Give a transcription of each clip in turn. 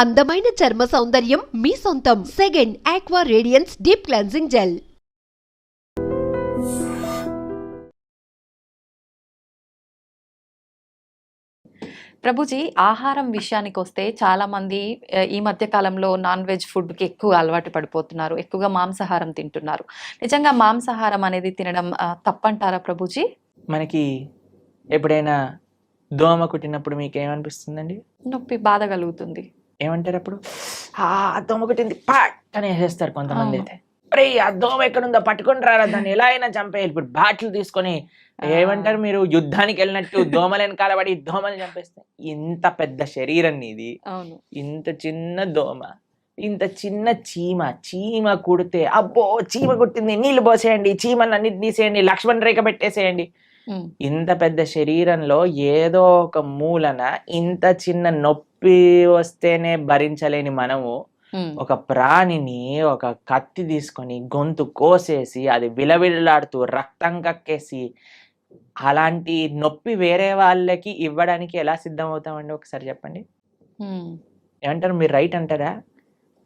అందమైన చర్మ సౌందర్యం మీ సొంతం. Second aqua radiance deep cleansing gel. Prabhuji, ఆహారం విషయానికి వస్తే చాలా మంది ఈ మధ్య కాలంలో నాన్ వెజ్ ఫుడ్కి ఎక్కువ అలవాటు పడిపోతున్నారు, ఎక్కువగా మాంసాహారం తింటున్నారు. నిజంగా మాంసాహారం అనేది తినడం తప్పంటారా ప్రభుజీ? మనకి ఎప్పుడైనా దోమ కుట్టినప్పుడు మీకు ఏమనిపిస్తుందండి? నొప్పి, బాధ కలుగుతుంది. ఏమంటారు అప్పుడు? దోమ కుట్టింది పాట్ అని వేసేస్తారు కొంతమంది. అయితే అరే ఆ దోమ ఎక్కడుందో పట్టుకొని రారా, దాన్ని ఎలా అయినా చంపేయాలి. ఇప్పుడు బాటిల్ తీసుకొని ఏమంటారు, మీరు యుద్ధానికి వెళ్ళినట్టు దోమలు వెనకాల పడి దోమలు చంపేస్తే. ఇంత పెద్ద శరీరం ఇది, ఇంత చిన్న దోమ, ఇంత చిన్న చీమ కుడితే అబ్బో చీమ కుట్టింది, నీళ్లు పోసేయండి, చీమని అన్నిటి తీసేయండి, లక్ష్మణ్ రేఖ పెట్టేసేయండి. ఇంత పెద్ద శరీరంలో ఏదో ఒక మూలన ఇంత చిన్న నొప్పి వస్తేనే భరించలేని మనము ఒక ప్రాణిని ఒక కత్తి తీసుకొని గొంతు కోసేసి అది విలవిల్లాడుతూ రక్తం కక్కేసి అలాంటి నొప్పి వేరే వాళ్ళకి ఇవ్వడానికి ఎలా సిద్ధం అవుతామండి? ఒకసారి చెప్పండి. ఏమంటారు మీరు? రైట్ అంటారా?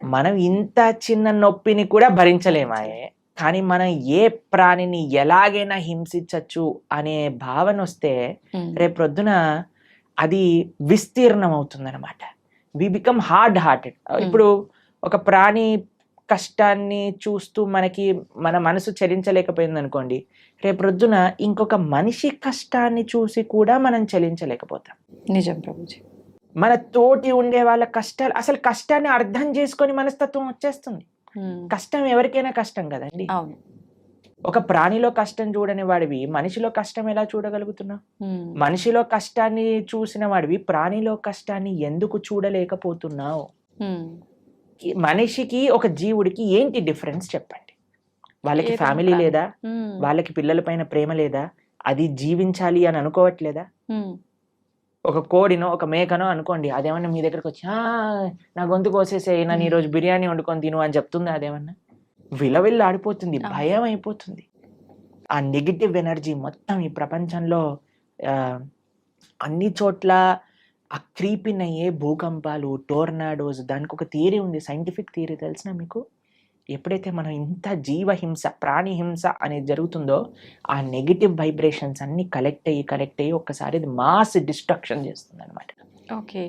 మనం ఇంత చిన్న నొప్పిని కూడా భరించలేమాయే, కానీ మనం ఏ ప్రాణిని ఎలాగైనా హింసించచ్చు అనే భావన వస్తే రేపొద్దున అది విస్తీర్ణం అవుతుంది అనమాట. We become hard hearted. ఇప్పుడు ఒక ప్రాణి కష్టాన్ని చూస్తూ మన మనసు చలించలేకపోయింది అనుకోండి, రేపొద్దున ఇంకొక మనిషి కష్టాన్ని చూసి కూడా మనం చలించలేకపోతాం. నిజం ప్రభుజీ. మన తోటి ఉండే వాళ్ళ కష్టాలు, అసలు కష్టాన్ని అర్థం చేసుకొని మనస్తత్వం వచ్చేస్తుంది. కష్టం ఎవరికైనా కష్టం కదండి. అవును. ఒక ప్రాణిలో కష్టం చూడని వాడివి మనిషిలో కష్టం ఎలా చూడగలుగుతున్నావు? మనిషిలో కష్టాన్ని చూసిన వాడివి ప్రాణిలో కష్టాన్ని ఎందుకు చూడలేకపోతున్నావు? మనిషికి ఒక జీవుడికి ఏంటి డిఫరెన్స్ చెప్పండి? వాళ్ళకి ఫ్యామిలీ లేదా? వాళ్ళకి పిల్లల పైన ప్రేమ లేదా? అది జీవించాలి అని అనుకోవట్లేదా? ఒక కోడినో ఒక మేకనో అనుకోండి, అదేమన్నా మీ దగ్గరకు వచ్చి నా గొంతు కోసేసేయి, నన్ను ఈరోజు బిర్యానీ వండుకొని తిను అని చెప్తుంది. అదేమన్నా విలవిల్లు ఆడిపోతుంది, భయం అయిపోతుంది. ఆ నెగిటివ్ ఎనర్జీ మొత్తం ఈ ప్రపంచంలో అన్ని చోట్ల ఆ క్రీపిన్ అయ్యే భూకంపాలు, టోర్నాడోస్, దానికి ఒక థియరీ ఉంది, సైంటిఫిక్ థియరీ తెలిసిన మీకు? ఎప్పుడైతే మనం ఇంత జీవహింస, ప్రాణి హింస అనేది జరుగుతుందో ఆ నెగిటివ్ వైబ్రేషన్స్ అన్ని కలెక్ట్ అయ్యి ఒక్కసారి ఇది మాస్ డిస్ట్రక్షన్ చేస్తుంది అనమాట. ఓకే.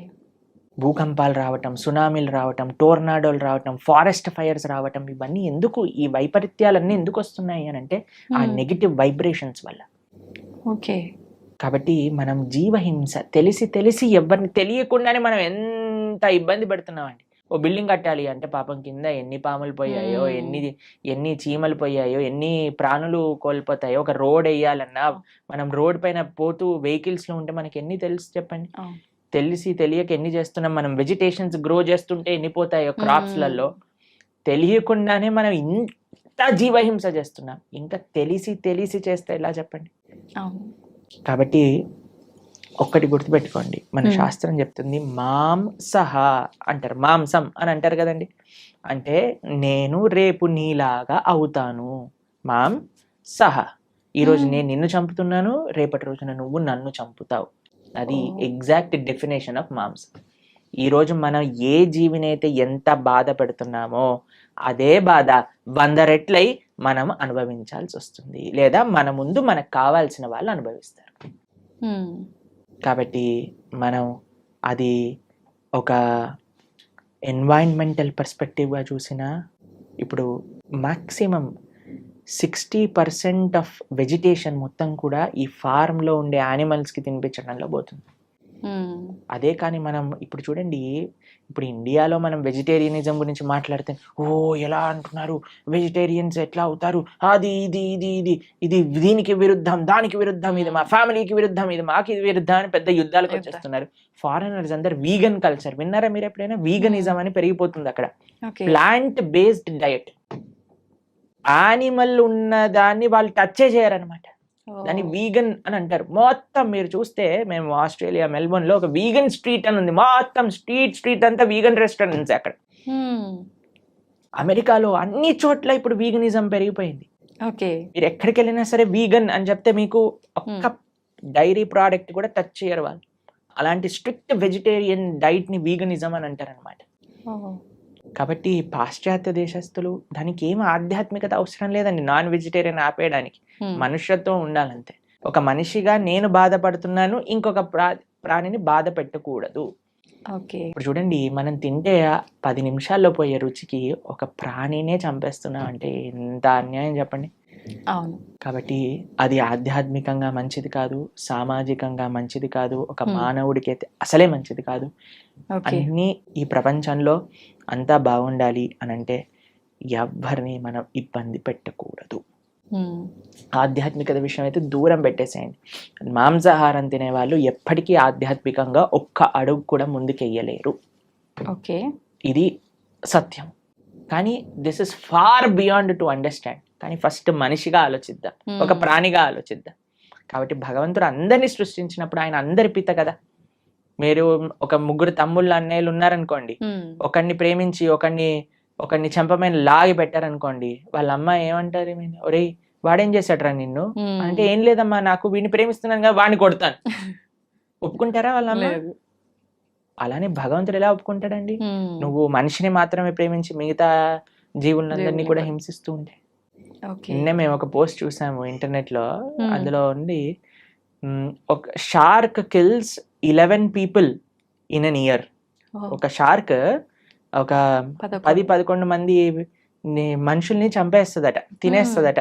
భూకంపాలు రావటం, సునామీలు రావటం, టోర్నాడోలు రావటం, ఫారెస్ట్ ఫైర్స్ రావటం, ఇవన్నీ ఎందుకు, ఈ వైపరీత్యాలన్నీ ఎందుకు వస్తున్నాయి అని అంటే ఆ నెగిటివ్ వైబ్రేషన్స్ వల్ల. ఓకే. కాబట్టి మనం జీవహింస తెలిసి ఎవరిని తెలియకుండానే మనం ఎంత ఇబ్బంది పెడుతున్నామండి. ఓ బిల్డింగ్ కట్టాలి అంటే పాపం కింద ఎన్ని పాములు పోయాయో, ఎన్ని చీమలు పోయాయో, ఎన్ని ప్రాణులు కోల్పోతాయో. ఒక రోడ్ వేయాలన్నా, మనం రోడ్ పైన పోతూ వెహికల్స్ లో ఉంటే మనకి ఎన్ని తెలుసు చెప్పండి? తెలియక ఎన్ని చేస్తున్నాం. మనం వెజిటేషన్స్ గ్రో చేస్తుంటే ఎన్ని పోతాయో క్రాప్స్ లలో. తెలియకుండానే మనం ఇంత జీవహింస చేస్తున్నాం. ఇంకా తెలిసి చేస్తే ఎలా చెప్పండి? కాబట్టి ఒక్కటి గుర్తుపెట్టుకోండి, మన శాస్త్రం చెప్తుంది మాంసహ అంటారు, మాంసం అని అంటారు కదండి. అంటే నేను రేపు నీలాగా అవుతాను. మాంసహ, ఈరోజు నేను నిన్ను చంపుతున్నాను, రేపటి రోజున నువ్వు నన్ను చంపుతావు. అది ఎగ్జాక్ట్ డెఫినేషన్ ఆఫ్ మాంసం. ఈరోజు మనం ఏ జీవినైతే ఎంత బాధ పెడుతున్నామో అదే బాధ 100 రెట్లై మనం అనుభవించాల్సి వస్తుంది, లేదా మన ముందు మనకు కావాల్సిన వాళ్ళు అనుభవిస్తారు. కాబట్టి మనం అది ఒక ఎన్వైరన్మెంటల్ పర్స్పెక్టివ్గా చూసినా, ఇప్పుడు మ్యాక్సిమం 60% ఆఫ్ వెజిటేషన్ మొత్తం కూడా ఈ ఫార్మ్లో ఉండే యానిమల్స్కి తినిపించడంలో పోతుంది. అదే కానీ మనం ఇప్పుడు చూడండి, ఇప్పుడు ఇండియాలో మనం వెజిటేరియనిజం గురించి మాట్లాడితే ఎలా అంటున్నారు, వెజిటేరియన్స్ ఎట్లా అవుతారు, అది ఇది ఇది ఇది ఇది దీనికి విరుద్ధం, దానికి విరుద్ధం, ఇది మా ఫ్యామిలీకి విరుద్ధం, ఇది మాకు ఇది విరుద్ధం అని పెద్ద యుద్ధాలకు వచ్చేస్తున్నారు. ఫారినర్స్ అందరు వీగన్ కల్చర్ విన్నారా మీరు ఎప్పుడైనా? వీగనిజం అని పెరిగిపోతుంది అక్కడ. ప్లాంట్ బేస్డ్ డయట్, యానిమల్ ఉన్న దాన్ని వాళ్ళు టచ్ చేయరనమాట. దాన్ని వీగన్ అని అంటారు. మొత్తం మీరు చూస్తే, మేము ఆస్ట్రేలియా మెల్బోర్న్ లో ఒక వీగన్ స్ట్రీట్ అని ఉంది. మొత్తం స్ట్రీట్ అంతా వీగన్ రెస్టారెంట్స్ అక్కడ. అమెరికాలో అన్ని చోట్ల ఇప్పుడు వీగనిజం పెరిగిపోయింది. మీరు ఎక్కడికి వెళ్ళినా సరే వీగన్ అని చెప్తే మీకు ఒక్క డైరీ ప్రోడక్ట్ కూడా టచ్ చేయరు వాళ్ళు. అలాంటి స్ట్రిక్ట్ వెజిటేరియన్ డైట్ ని వీగనిజం అని అంటారు అనమాట. కాబట్టి పాశ్చాత్య దేశస్తులు దానికి ఏం ఆధ్యాత్మికత అవసరం లేదండి. నాన్ వెజిటేరియన్ ఆపేయడానికి మనుష్యత్వం ఉండాలంతే. ఒక మనిషిగా నేను బాధపడుతున్నాను, ఇంకొక ప్రాణిని బాధ పెట్టకూడదు. ఓకే. ఇప్పుడు చూడండి, మనం తింటే 10 నిమిషాల్లో పోయే రుచికి ఒక ప్రాణినే చంపేస్తున్నాం అంటే ఎంత అన్యాయం చెప్పండి. అవును. కాబట్టి అది ఆధ్యాత్మికంగా మంచిది కాదు, సామాజికంగా మంచిది కాదు, ఒక మానవుడికి అయితే అసలే మంచిది కాదు. ఓకే. అన్నీ ఈ ప్రపంచంలో అంతా బాగుండాలి అని అంటే ఎవ్వరిని మనం ఇబ్బంది పెట్టకూడదు. ఆధ్యాత్మికత విషయం అయితే దూరం పెట్టేసేయండి. మాంసాహారం తినే వాళ్ళు ఎప్పటికీ ఆధ్యాత్మికంగా ఒక్క అడుగు కూడా ముందుకెయ్యలేరు. ఓకే. ఇది సత్యం. కానీ this is far beyond to understand. కానీ ఫస్ట్ మనిషిగా ఆలోచిద్దాం, ఒక ప్రాణిగా ఆలోచిద్దాం. కాబట్టి భగవంతుడు అందరినీ సృష్టించినప్పుడు ఆయన అందరి పిత కదా. మీరు ఒక 3 తమ్ముళ్ళు అన్నయ్యలు ఉన్నారనుకోండి, ఒకరిని ప్రేమించి ఒకరిని చెంపమైన లాగి పెట్టారనుకోండి, వాళ్ళ అమ్మ ఏమంటారు, ఒరే వాడేం చేశాడరా నిన్ను అంటే, ఏం లేదమ్మా నాకు వీడిని ప్రేమిస్తున్నాను కదా వాడిని కొడతాను. ఒప్పుకుంటారా వాళ్ళ అమ్మ? అలానే భగవంతుడు ఎలా ఒప్పుకుంటాడండి? నువ్వు మనిషిని మాత్రమే ప్రేమించి మిగతా జీవులందరినీ కూడా హింసిస్తూ ఉంటే. నిన్నే మేము ఒక పోస్ట్ చూసాము ఇంటర్నెట్ లో. అందులో ఉంది, ఒక shark kills 11 people in an year. ఒక షార్క్ ఒక 10-11 మంది మనుషుల్ని చంపేస్తుందట, తినేస్తుందట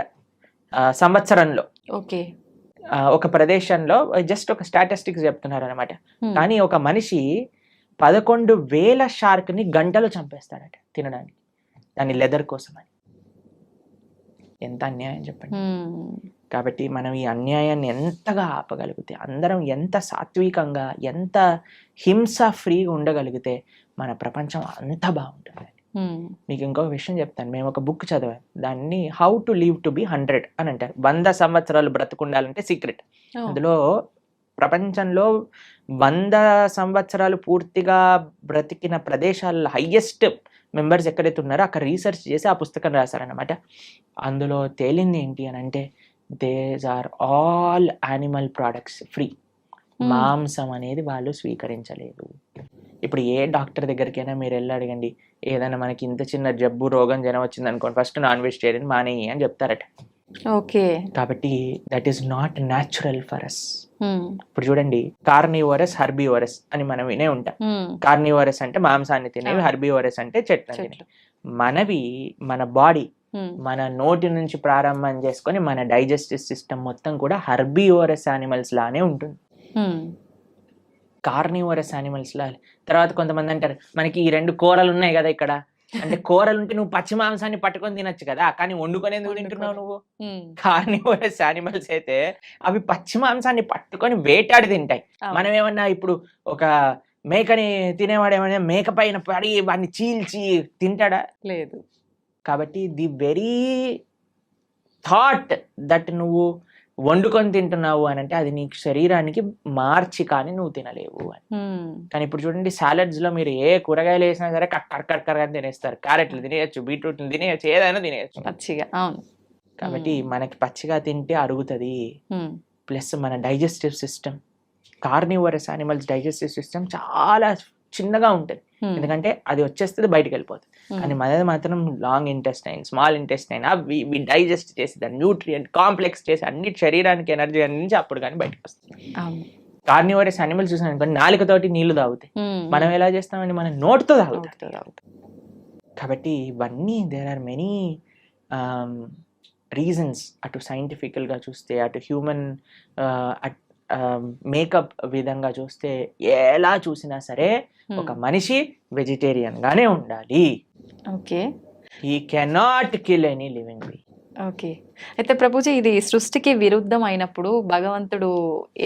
సంవత్సరంలో. ఓకే. ఒక ప్రదేశంలో జస్ట్ ఒక స్టాటిస్టిక్స్ చెప్తున్నారు అనమాట. కానీ ఒక మనిషి 11,000 షార్క్ ని గంటలో చంపేస్తాడట తినడానికి, దాని లెదర్ కోసం అని. ఎంత అన్యాయం చెప్పండి. కాబట్టి మనం ఈ అన్యాయాన్ని ఎంతగా ఆపగలిగితే, అందరం ఎంత సాత్వికంగా, ఎంత హింస ఫ్రీగా ఉండగలిగితే మన ప్రపంచం అంత బాగుంటుంది. మీకు ఇంకొక విషయం చెప్తాను. మేము ఒక బుక్ చదివాం, దాన్ని how to live to be 100 అని అంటారు. 100 సంవత్సరాలు బ్రతుకుండాలంటే సీక్రెట్. అందులో ప్రపంచంలో 100 సంవత్సరాలు పూర్తిగా బ్రతికిన ప్రదేశాల్లో హైయెస్ట్ మెంబర్స్ ఎక్కడైతే ఉన్నారో అక్కడ రీసెర్చ్ చేసి ఆ పుస్తకం రాశారనమాట. అందులో తేలింది ఏంటి అని అంటే, these are all animal products free. మాంసం అనేది వాళ్ళు స్వీకరించలేదు. ఇప్పుడు ఏ డాక్టర్ దగ్గరికైనా మీరు వెళ్ళి అడగండి, ఏదైనా మనకి ఇంత చిన్న జబ్బు రోగం జనం వచ్చింది అనుకోండి, ఫస్ట్ నాన్ వెజిటేరియన్ మానేయి అని చెప్తారట. ఓకే. కాబట్టి that is not natural for us. ఇప్పుడు చూడండి, కార్నివోరస్, హర్బివోరస్ అని మనం వినే ఉంటాం. కార్నివోరస్ అంటే మాంసాన్ని తినేవి, హర్బివోరస్ అంటే చెట్లను తినేవి. మనవి మన బాడీ, మన నోటి నుంచి ప్రారంభం చేసుకొని మన డైజెస్టివ్ సిస్టమ్ మొత్తం కూడా హర్బివోరస్ యానిమల్స్ లానే ఉంటుంది, కార్నివోరస్ యానిమల్స్ లా. తర్వాత కొంతమంది అంటారు, మనకి ఈ 2 కూరలు ఉన్నాయి కదా ఇక్కడ అంటే, కూరలు ఉంటే నువ్వు పచ్చి మాంసాన్ని పట్టుకొని తినొచ్చు కదా, కానీ వండుకొని ఎందుకు తింటున్నావు నువ్వు? కార్నివోరస్ యానిమల్స్ అయితే అవి పచ్చి మాంసాన్ని పట్టుకొని వేటాడి తింటాయి. మనం ఏమన్నా ఇప్పుడు ఒక మేకని తినేవాడు ఏమన్నా మేక పైన పడి వాడిని చీల్చి తింటాడా? లేదు. కాబట్టి ది వెరీ థాట్ దట్ నువ్వు వండుకొని తింటున్నావు అని అంటే అది నీ శరీరానికి మార్చి కానీ నువ్వు తినలేవు అని. కానీ ఇప్పుడు చూడండి, సాలడ్స్ లో మీరు ఏ కూరగాయలు వేసినా సరే కక్కర్ అని తినేస్తారు. క్యారెట్లు తినేయచ్చు, బీట్రూట్లు తినేయచ్చు, ఏదైనా తినేయచ్చు పచ్చిగా. అవును. కాబట్టి మనకి పచ్చిగా తింటే అరుగుతుంది. ప్లస్ మన digestive system, carnivorous animals digestive system చాలా చిన్నగా ఉంటుంది, ఎందుకంటే అది వచ్చేస్తుంది బయటకు వెళ్ళిపోతుంది. కానీ మనది మాత్రం లాంగ్ ఇంటెస్టైన్, స్మాల్ ఇంటెస్టైన్, అవి డైజెస్ట్ చేసి దాన్ని న్యూట్రియంట్ కాంప్లెక్స్ చేసి అన్ని శరీరానికి ఎనర్జీ అందించి అప్పుడు కానీ బయటకు వస్తుంది. కార్నివోరస్ యానిమల్స్ చూసాను అనుకోండి, నాలుకతోటి నీళ్లు తాగుతాయి. మనం ఎలా చేస్తామండి? మనం నోటితో తాగుతాం. కాబట్టి ఇవన్నీ దేర్ ఆర్ మెనీ రీజన్స్. అటు సైంటిఫికల్గా చూస్తే, అటు హ్యూమన్ మేకప్ విధంగా చూస్తే, ఎలా చూసినా సరే ఒక మనిషి వెజిటేరియన్ గానే ఉండాలి. Okay. He cannot kill any living being. Okay. అయితే ప్రభుజీ, ఇది సృష్టికి విరుద్ధం అయినప్పుడు భగవంతుడు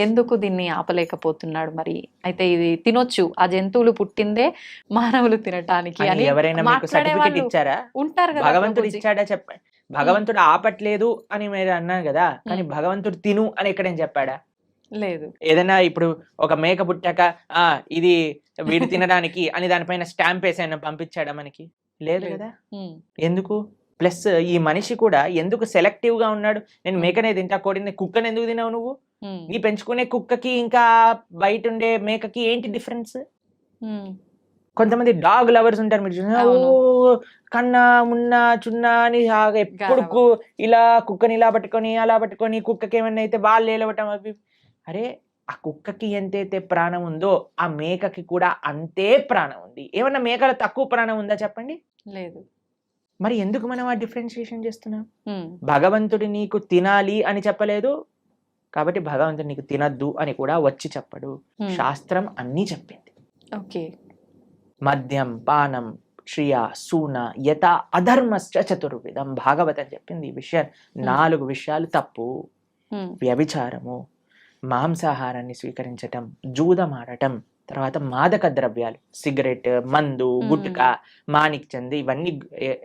ఎందుకు దీన్ని ఆపలేకపోతున్నాడు మరి? అయితే ఇది తినొచ్చు, ఆ జంతువులు పుట్టిందే మానవులు తినటానికి అని ఎవరైనా మీకు సర్టిఫికెట్ ఇచ్చారా? ఉంటారు కదా. భగవంతుడు ఇచ్చాడా చెప్పండి. భగవంతుడు ఆపట్లేదు అని మీరు అన్నారు కదా, కానీ భగవంతుడు తిను అని ఎక్కడేం చెప్పాడా? లేదు. ఏదైనా ఇప్పుడు ఒక మేక పుట్టాక ఇది వీడు తినడానికి అని దానిపైన స్టాంప్ వేసి ఆయన పంపించాడా మనకి? లేదు కదా. ఎందుకు? ప్లస్ ఈ మనిషి కూడా ఎందుకు సెలెక్టివ్ గా ఉన్నాడు? నేను మేకనే తింటా, కోడిని, కుక్కని ఎందుకు తినావు నువ్వు? నీ పెంచుకునే కుక్కకి ఇంకా బయట ఉండే మేకకి ఏంటి డిఫరెన్స్? కొంతమంది డాగ్ లవర్స్ ఉంటారు, మీరు చూసిన ఓ అవును. కన్నా మున్నా చున్నా అని ఎప్పుడు గారాబం. ఇలా కుక్కని ఇలా పట్టుకొని అలా పట్టుకొని, కుక్కకి ఏమన్నా అయితే వాళ్ళు ఏలవటం అవి. అరే ఆ కుక్కకి ఎంతైతే ప్రాణం ఉందో ఆ మేకకి కూడా అంతే ప్రాణం ఉంది. ఏమన్నా మేకల తక్కువ ప్రాణం ఉందా చెప్పండి? లేదు. మరి ఎందుకు మనం ఆ డిఫరెన్షియేషన్ చేస్తున్నాం? హ్మ్. భగవంతుడు నీకు తినాలి అని చెప్పలేదు, కాబట్టి భగవంతుడు నీకు తినద్దు అని కూడా వచ్చి చెప్పడు. హ్మ్. శాస్త్రం అన్నీ చెప్పింది. ఓకే. మద్యం పానం శ్రియ సూన యత అధర్మశ్చ చతుర్విధం. భాగవతం చెప్పింది ఈ విషయం. 4 విషయాలు తప్పు. హ్మ్. వ్యభిచారము, మాంసాహారాన్ని స్వీకరించటం, జూదమాడటం, తర్వాత మాదక ద్రవ్యాలు, సిగరెట్, మందు, గుట్కా, మాణిక్ చంద్ ఇవన్నీ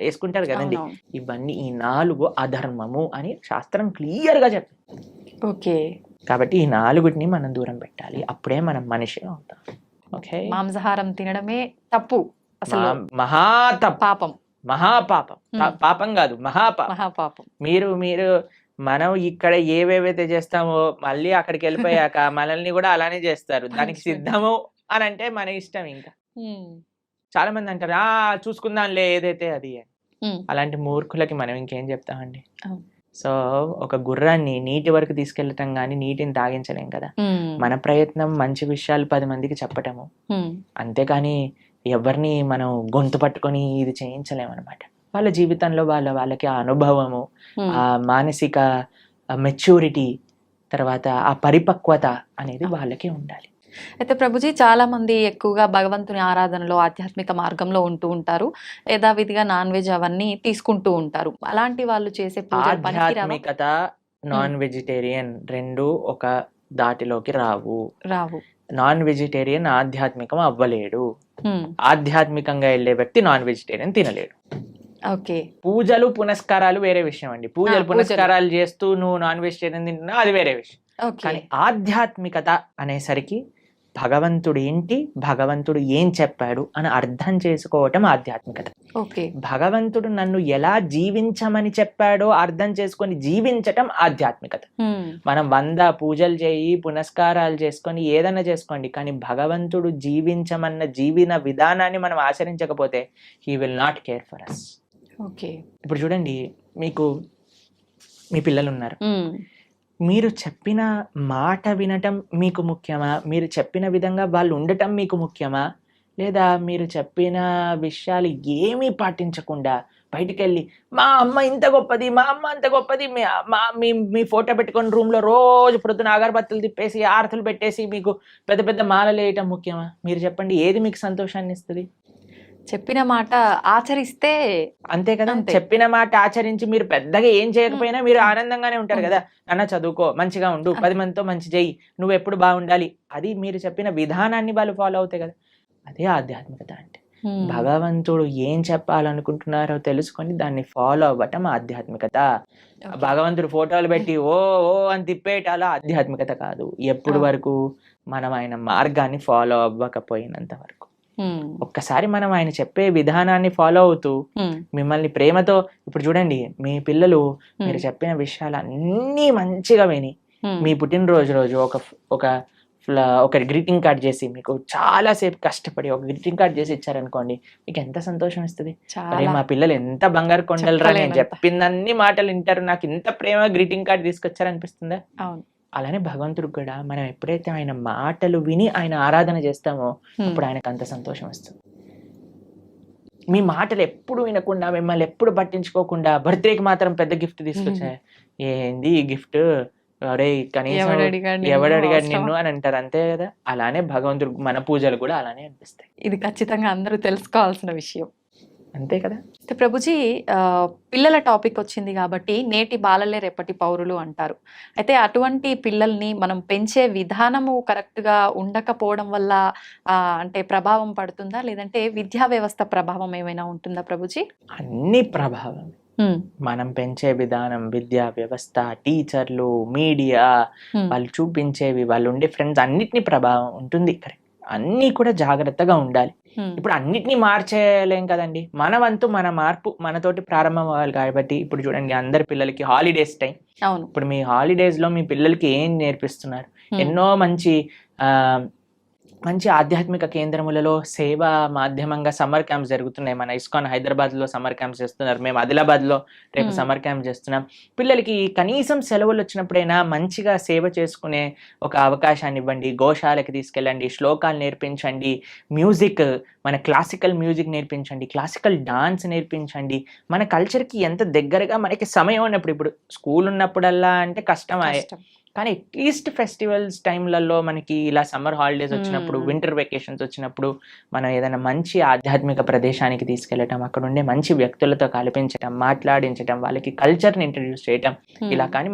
వేసుకుంటారు కదండి. అవునవును. ఇవన్నీ ఈ 4 అధర్మము అని శాస్త్రం క్లియర్ గా చెప్పింది. ఓకే. కాబట్టి ఈ 4టిని మనం దూరం పెట్టాలి, అప్పుడే మనం మనిషి అవుతాం. ఓకే, మాంసాహారం తినడమే తప్పు, అసలు మహాతప్పు, పాపం, మహాపాపం. పాపం కాదు, మహాపాపం. మహాపాపం. మీరు మనం ఇక్కడ ఏవేవైతే చేస్తామో మళ్ళీ అక్కడికి వెళ్ళిపోయాక మనల్ని కూడా అలానే చేస్తారు. దానికి సిద్ధము అని అంటే మన ఇష్టం. ఇంకా చాలా మంది అంటారు చూసుకుందాంలే ఏదైతే అది అని. అలాంటి మూర్ఖులకి మనం ఇంకేం చెప్తామండి? సో ఒక గుర్రాన్ని నీటి వరకు తీసుకెళ్ళటం కానీ నీటిని తాగించలేం కదా. మన ప్రయత్నం మంచి విషయాలు 10 మందికి చెప్పటము, అంతేకాని ఎవరిని మనం గొంతు పట్టుకొని ఇది చేయించలేమన్నమాట. వాళ్ళ జీవితంలో వాళ్ళకి ఆ అనుభవము, ఆ మానసిక మెచ్యూరిటీ, తర్వాత ఆ పరిపక్వత అనేది వాళ్ళకి ఉండాలి. అయితే ప్రభుజీ, చాలా మంది ఎక్కువగా భగవంతుని ఆరాధనలో ఆధ్యాత్మిక మార్గంలో ఉంటూ ఉంటారు, యథావిధిగా నాన్ వెజ్ అవన్నీ తీసుకుంటూ ఉంటారు. అలాంటి వాళ్ళు చేసే పూజలు పనికిరావా? ఆధ్యాత్మికత నాన్ వెజిటేరియన్ రెండు ఒక దాటిలోకి రావు. నాన్ వెజిటేరియన్ ఆధ్యాత్మికం అవ్వలేడు. ఆధ్యాత్మికంగా వెళ్ళే వ్యక్తి నాన్ వెజిటేరియన్ తినలేడు. ఓకే. పూజలు పునస్కారాలు వేరే విషయం అండి. పూజలు పునస్కారాలు చేస్తూ నువ్వు నాన్ వెజిటేరియన్ తింటున్నావు, అది వేరే విషయం. కానీ ఆధ్యాత్మికత అనేసరికి భగవంతుడు ఏంటి, భగవంతుడు ఏం చెప్పాడు అని అర్థం చేసుకోవటం ఆధ్యాత్మికత. భగవంతుడు నన్ను ఎలా జీవించమని చెప్పాడో అర్థం చేసుకొని జీవించటం ఆధ్యాత్మికత. మనం 100 పూజలు చేయి, పునస్కారాలు చేసుకొని ఏదైనా చేసుకోండి, కానీ భగవంతుడు జీవించమన్న జీవన విధానాన్ని మనం ఆచరించకపోతే he will not care for us. ఇప్పుడు చూడండి, మీ పిల్లలు ఉన్నారు, మీరు చెప్పిన మాట వినటం మీకు ముఖ్యమా? మీరు చెప్పిన విధంగా వాళ్ళు ఉండటం మీకు ముఖ్యమా? లేదా మీరు చెప్పిన విషయాలు ఏమీ పాటించకుండా బయటికి వెళ్ళి మా అమ్మ ఇంత గొప్పది, మా అమ్మ అంత గొప్పది, మీ ఫోటో పెట్టుకొని రూమ్లో రోజు పొద్దున అగరబత్తులు తిప్పేసి ఆరతులు పెట్టేసి మీకు పెద్ద పెద్ద మాలలు వేయటం ముఖ్యమా? మీరు చెప్పండి, ఏది మీకు సంతోషాన్ని ఇస్తుంది? చెప్పిన మాట ఆచరిస్తే అంతే కదా. చెప్పిన మాట ఆచరించి మీరు పెద్దగా ఏం చేయకపోయినా మీరు ఆనందంగానే ఉంటారు కదా. నాన్న చదువుకో, మంచిగా ఉండు, 10 మందితో మంచి చెయ్యి, నువ్వు ఎప్పుడు బాగుండాలి, అది మీరు చెప్పిన విధానాన్ని వాళ్ళు ఫాలో అవుతాయి కదా. అదే ఆధ్యాత్మికత అంటే. భగవంతుడు ఏం చెప్పాలనుకుంటున్నారో తెలుసుకొని దాన్ని ఫాలో అవ్వటం ఆధ్యాత్మికత. భగవంతుడు ఫోటోలు పెట్టి ఓ అని తిప్పేటాల ఆధ్యాత్మికత కాదు. ఎప్పుడు వరకు మనం ఆయన మార్గాన్ని ఫాలో అవ్వకపోయినంత వరకు. ఒక్కసారి మనం ఆయన చెప్పే విధానాన్ని ఫాలో అవుతూ మిమ్మల్ని ప్రేమతో, ఇప్పుడు చూడండి, మీ పిల్లలు మీరు చెప్పిన విషయాలు అన్నీ మంచిగా విని మీ పుట్టినరోజు రోజు ఒక గ్రీటింగ్ కార్డ్ చేసి మీకు చాలా సేపు కష్టపడి ఒక గ్రీటింగ్ కార్డ్ చేసి ఇచ్చారనుకోండి, మీకు ఎంత సంతోషం ఇస్తుంది. అరే మా పిల్లలు ఎంత బంగారు కొండలరా, నేను చెప్పిందన్ని మాటలు వింటారు, నాకు ఇంత ప్రేమ గ్రీటింగ్ కార్డ్ తీసుకొచ్చారనిపిస్తుందా? అలానే భగవంతుడికి కూడా మనం ఎప్పుడైతే ఆయన మాటలు విని ఆయన ఆరాధన చేస్తామో అప్పుడు ఆయనకు అంత సంతోషం వస్తుంది. మీ మాటలు ఎప్పుడు వినకుండా, మిమ్మల్ని ఎప్పుడు పట్టించుకోకుండా బర్త్డేకి మాత్రం పెద్ద గిఫ్ట్ తీసుకొచ్చా, ఏంది ఈ గిఫ్ట్, అరే కనీసం ఎవడడిగాడు నిన్ను అని అంటారు, అంతే కదా. అలానే భగవంతుడు మన పూజలు కూడా అలానే అనిపిస్తాయి. ఇది ఖచ్చితంగా అందరూ తెలుసుకోవాల్సిన విషయం, అంతే కదా. ప్రభుజీ, పిల్లల టాపిక్ వచ్చింది కాబట్టి నేటి బాలలే రేపటి పౌరులు అంటారు. అయితే అటువంటి పిల్లల్ని మనం పెంచే విధానము కరెక్ట్గా ఉండకపోవడం వల్ల అంటే ప్రభావం పడుతుందా, లేదంటే విద్యా వ్యవస్థ ప్రభావం ఏమైనా ఉంటుందా ప్రభుజీ? అన్ని ప్రభావం. మనం పెంచే విధానం, విద్యా వ్యవస్థ, టీచర్లు, మీడియా, వాళ్ళు చూపించేవి, వాళ్ళు ఉండే ఫ్రెండ్స్, అన్నిటినీ ప్రభావం ఉంటుంది. కరెక్ట్, అన్నీ కూడా జాగ్రత్తగా ఉండాలి. ఇప్పుడు అన్నిటినీ మార్చేయలేం కదండి. మన వంతు మన మార్పు మనతోటి ప్రారంభం అవ్వాలి. కాబట్టి ఇప్పుడు చూడండి, అందరి పిల్లలకి హాలిడేస్ టైం. ఇప్పుడు మీ హాలిడేస్ లో మీ పిల్లలకి ఏం నేర్పిస్తున్నారు? ఎన్నో మంచి మంచి ఆధ్యాత్మిక కేంద్రములలో సేవా మాధ్యమంగా సమ్మర్ క్యాంప్స్ జరుగుతున్నాయి. మన ఇస్కాన్ హైదరాబాద్లో సమ్మర్ క్యాంప్స్ చేస్తున్నారు. మేము ఆదిలాబాద్లో రేపు సమ్మర్ క్యాంప్ చేస్తున్నాం. పిల్లలకి కనీసం సెలవులు వచ్చినప్పుడైనా మంచిగా సేవ చేసుకునే ఒక అవకాశాన్ని ఇవ్వండి. గోశాలకి తీసుకెళ్ళండి, శ్లోకాలు నేర్పించండి, మ్యూజిక్, మన క్లాసికల్ మ్యూజిక్ నేర్పించండి, క్లాసికల్ డాన్స్ నేర్పించండి. మన కల్చర్కి ఎంత దగ్గరగా మనకి సమయం ఉన్నప్పుడు, ఇప్పుడు స్కూల్ ఉన్నప్పుడల్లా అంటే కష్టమే, కానీ అట్లీస్ట్ ఫెస్టివల్స్ టైంలలో మనకి ఇలా సమ్మర్ హాలిడేస్ వచ్చినప్పుడు, వింటర్ వెకేషన్స్ వచ్చినప్పుడు మనం ఏదైనా మంచి ఆధ్యాత్మిక ప్రదేశానికి తీసుకెళ్ళటం, అక్కడ ఉండే మంచి వ్యక్తులతో కల్పించటం, మాట్లాడించటం, వాళ్ళకి కల్చర్ని ఇంట్రడ్యూస్ చేయటం, ఇలా కానీ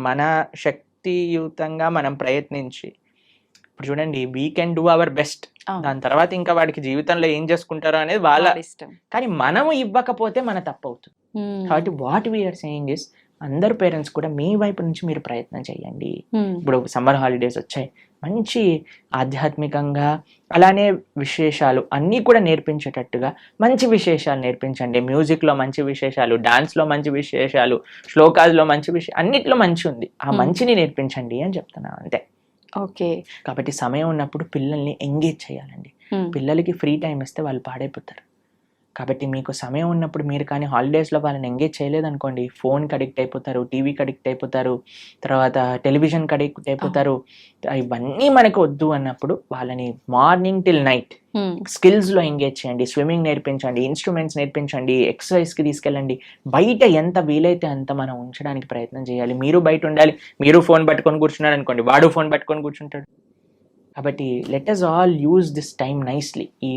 మన శక్తియుతంగా మనం ప్రయత్నించి, ఇప్పుడు చూడండి we can do our best. దాని తర్వాత ఇంకా వాడికి జీవితంలో ఏం చేసుకుంటారో అనేది వాళ్ళ ఇష్టం. కానీ మనము ఇవ్వకపోతే మన తప్పు అవుతుంది. కాబట్టి వాట్ వీఆర్ సేయింగ్ ఇస్, అందరు పేరెంట్స్ కూడా మీ వైపు నుంచి మీరు ప్రయత్నం చేయండి. ఇప్పుడు సమ్మర్ హాలిడేస్ వచ్చాయి, మంచి ఆధ్యాత్మికంగా అలానే విశేషాలు అన్నీ కూడా నేర్పించేటట్టుగా మంచి విశేషాలు నేర్పించండి. మ్యూజిక్లో మంచి విశేషాలు, డాన్స్లో మంచి విశేషాలు, శ్లోకాల్లో మంచి విషయం, అన్నిట్లో మంచి ఉంది, ఆ మంచిని నేర్పించండి అని చెప్తున్నాను అంతే. ఓకే. కాబట్టి సమయం ఉన్నప్పుడు పిల్లల్ని ఎంగేజ్ చేయాలండి. పిల్లలకి ఫ్రీ టైం ఇస్తే వాళ్ళు పాడైపోతారు. కాబట్టి మీకు సమయం ఉన్నప్పుడు మీరు కానీ హాలిడేస్లో వాళ్ళని ఎంగేజ్ చేయలేదనుకోండి, ఫోన్కి అడిక్ట్ అయిపోతారు, టీవీకి అడిక్ట్ అయిపోతారు, తర్వాత టెలివిజన్కి అడిక్ట్ అయిపోతారు. ఇవన్నీ మనకు వద్దు అన్నప్పుడు వాళ్ళని మార్నింగ్ టిల్ నైట్ స్కిల్స్లో ఎంగేజ్ చేయండి. స్విమ్మింగ్ నేర్పించండి, ఇన్స్ట్రుమెంట్స్ నేర్పించండి, ఎక్సర్సైజ్కి తీసుకెళ్ళండి. బయట ఎంత వీలైతే అంత మనం ఉంచడానికి ప్రయత్నం చేయాలి. మీరు బయట ఉండాలి. మీరు ఫోన్ పట్టుకొని కూర్చున్నాడు అనుకోండి, వాడు ఫోన్ పట్టుకొని కూర్చుంటాడు. కాబట్టి let us all use this time nicely. ఈ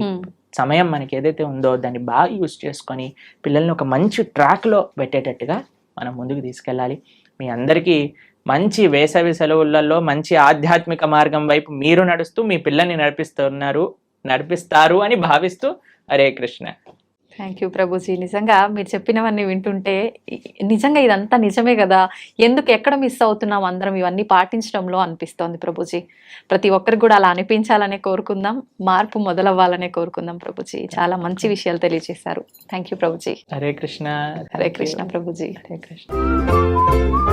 సమయం మనకి ఏదైతే ఉందో దాన్ని బాగా యూజ్ చేసుకొని పిల్లల్ని ఒక మంచి ట్రాక్లో పెట్టేటట్టుగా మనం ముందుకు తీసుకెళ్ళాలి. మీ అందరికీ మంచి వేసవి సెలవులలో మంచి ఆధ్యాత్మిక మార్గం వైపు మీరు నడుస్తూ మీ పిల్లల్ని నడిపిస్తారు అని భావిస్తూ, హరే కృష్ణ. Thank you Prabhuji. నిజంగా మీరు చెప్పినవన్నీ వింటుంటే నిజంగా ఇదంతా నిజమే కదా, ఎందుకు ఎక్కడ మిస్ అవుతున్నాం అందరం ఇవన్నీ పాటించడంలో అనిపిస్తోంది ప్రభుజీ. ప్రతి ఒక్కరికి కూడా అలా అనిపించాలనే కోరుకుందాం, మార్పు మొదలవ్వాలనే కోరుకుందాం ప్రభుజీ. చాలా మంచి విషయాలు తెలియజేశారు. Thank you Prabhuji. హరే కృష్ణ. హరే కృష్ణ ప్రభుజీ. హరే కృష్ణ.